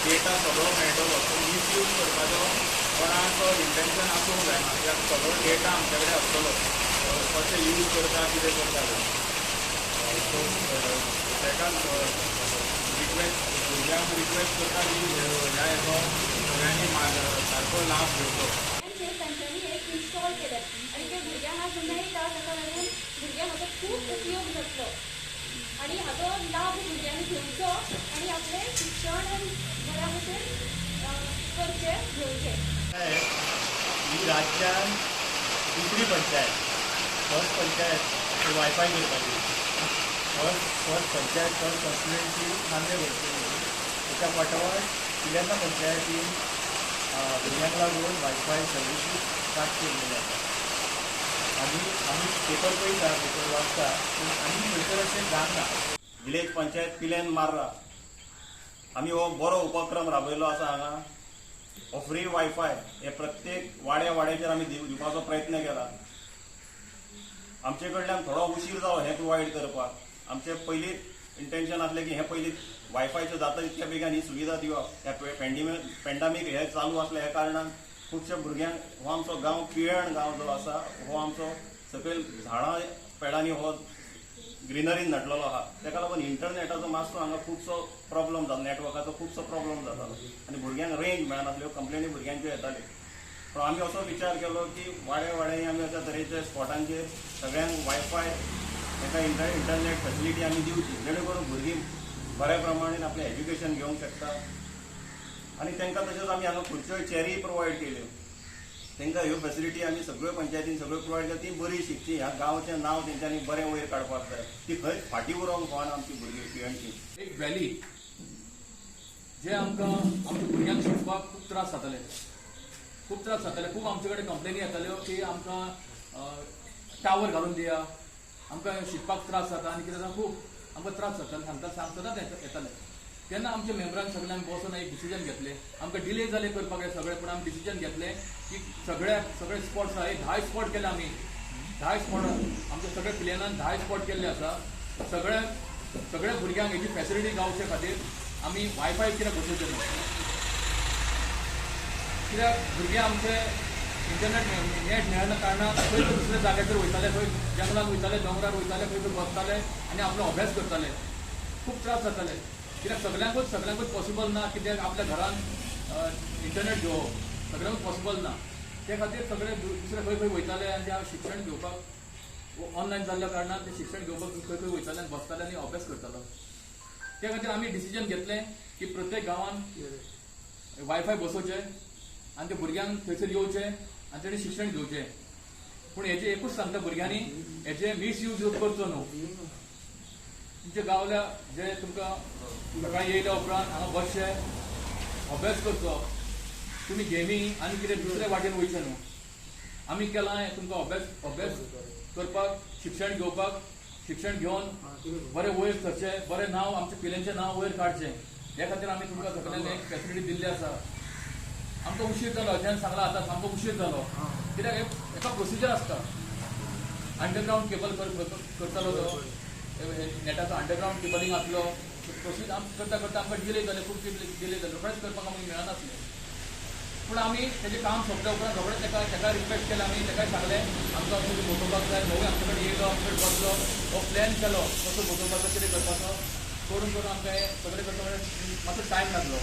Data सगळो मेळटलो तो मिसयूज करपाचो कोणाचो इंटेंशन आसूंक जायना कित्याक सगळो डेटा आमचे कडेन आसतलो कशें यूज करता कितें करता सो ताका रिक्वेस्ट भुरग्यांक रिक्वेस्ट करता की ह्या हेचो सगळ्यांनी सारको लाभ घेवचो. तांच्यांनी एक इन्स्टॉल केलें आनी ते भुरग्यांक आज मेळटा ताका लागून भुरग्यांक हाचो खूब उपयोग जातलो आनी हाचो लाभ भुरग्यांनी घेवचो आनी आपलें शिक्षण बऱ्या भशेन करचें घेवचें. ही राज्यान दुसरी पंचायत फर्स्ट पंचायत वायफाय करपाची first panchayat first constituency Nanded करतली. त्याच्या फाटोफाट पिल्याच्या पंचायतीन भुरग्यांक लागून वायफाय सर्विसीस स्टार्ट केल्ली आसा आनी आमी पेपर पळयता पेपर वाचता पूण आनी खंयसर अशें जावना. विलेज पंचायत पिलेन मार्रा आमी हो बरो उपक्रम राबयलो आसा हांगा. हो फ्री वायफाय हे प्रत्येक वाड्याचेर आमी दिवपाचो प्रयत्न केला. आमचे कडल्यान थोडो उशीर जालो हें प्रोवायड करपाक. आमचें पयलींच इंटेंशन आसलें की हें पयलीं वायफायचें जाता तितक्या बेगीन ही सुविधा दिवप. ह्या पेंडेमीक हे चालू आसले ह्या कारणान खुबशे भुरग्यांक हो आमचो गांव पियण गांव जो आसा हो आमचो सकयल झाडां पेडांनी हो ग्रिनरीन नटलेलो आहा. ताका लागून इंटरनेटाचो मातसो हांगा खुबसो प्रॉब्लम जालो नेटवर्काचो खुबसो प्रॉब्लम जातालो आनी भुरग्यांक रेंज मेळनासल्यो कंप्लेनी भुरग्यांच्यो येताल्यो. पूण आमी असो विचार केलो की वाड्यांनी आमी अशा तरेच्या स्पॉटांचेर सगळ्यांक वायफाय ताका इंटरनेट फॅसिलिटी आमी दिवची जेणे करून भुरगीं बऱ्या प्रमाणेन आपलें एज्युकेशन घेवंक शकता. आनी तांकां तशेंच आमी हांगा खुर्च्यो चॅरी प्रोवायड केल्यो. तांकां ह्यो फॅसिलिटी आमी सगळ्यो पंचायतीन सगळ्यो प्रोवायड केल्या. ती बरी शिकची ह्या गांवचें नांव तेंच्यांनी बरें वयर काडपाक जाय. ती खंय फाटीं उरोवंक फावना आमची भुरगीं पियणची. एक व्हॅली जे आमकां आमच्या भुरग्यांक शिकपाक खूब त्रास जाताले खूब आमचे कडेन कंप्लेनी येताल्यो की आमकां टावर घालून दिया आमकां शिकपाक त्रास जाता आनी कितें जाता खूब आमकां त्रास जाताले सांगतना येताले. तेन्ना आमच्या मेंबरांक सगळ्यांक बसून एक डिसिजन घेतलें. आमकां डिले जाले करपाक सगळें पूण आमी डिसिजन घेतलें की सगळे स्पॉट्स आहा 10 स्पॉट केले आमी 10 स्पॉट आमच्या सगळ्या प्लेनान 10 स्पॉट केल्ले आसा. सगळ्या भुरग्यांक हेची फॅसिलिटी गावचे खातीर आमी वायफाय कित्याक बसोवचें ना कित्याक भुरगे आमचे इंटरनेट नेट मेळना कारणान खंय दुसऱ्या जाग्याचेर वयताले खंय जंगलान वयताले दोंगरार वयताले खंय बसताले आनी आपलो अभ्यास करताले. खूब त्रास जाताले कित्याक सगळ्यांकूच पॉसिबल ना कित्याक आपल्या घरान इंटरनेट घेवप सगळ्यांकूच पॉसिबल ना. ते खातीर सगळे दुसरे खंय वयताले आनी ते शिक्षण घेवपाक ऑनलायन जाल्ल्या कारणान ते शिक्षण घेवपाक खंय वयताले आनी बसताले आनी अभ्यास करतालो. त्या खातीर आमी डिसिजन घेतलें की प्रत्येक गांवान वायफाय बसोवचें आनी ते भुरग्यांक थंयसर येवचें आनी तेणी शिक्षण घेवचें. पूण हेजें एकूच सांगता भुरग्यांनी हेजे मिसयूज करचो न्हू. तुमचे गावल्या जे तुमकां सकाळीं येयल्या उपरांत हांगा बसचें अभ्यास करचो. तुमी गेमी आनी कितें दुसऱ्या वाटेन वयचें न्हू. आमी केलां तुमकां अभ्यास करपाक शिक्षण घेवपाक शिक्षण घेवन बरें वयर सरचें बरें नांव आमच्या पिल्यांचें नांव वयर काडचें हे खातीर आमी तुमकां सगळ्यांक एक फॅसिलिटी दिल्ली आसा. आमकां उशीर जालो अचानक सांगला आतां सामको उशीर जालो कित्याक एका प्रोसिजर आसता. अंडरग्रावंड केबल करतालो तो नेटाचो अंडरग्रावंड केबलिंग आसलो प्रोसिजर करता करता आमकां डिले जाले खूब डिले जाले रोखडेंच करपाक आमकां मेळनासलें. पूण आमी तेजें काम सोंपल्या उपरांत रोखडेंच ताका रिक्वेस्ट केलें आमी ताकाय सांगलें आमकां अशें बसोवपाक जाय नवे आमचे कडेन येयलो आमचे कडेन बसलो हो प्लॅन केलो कसो बसोवपाचो कितें करपाचो करून आमकां हें सगळें करता मातसो टायम लागलो.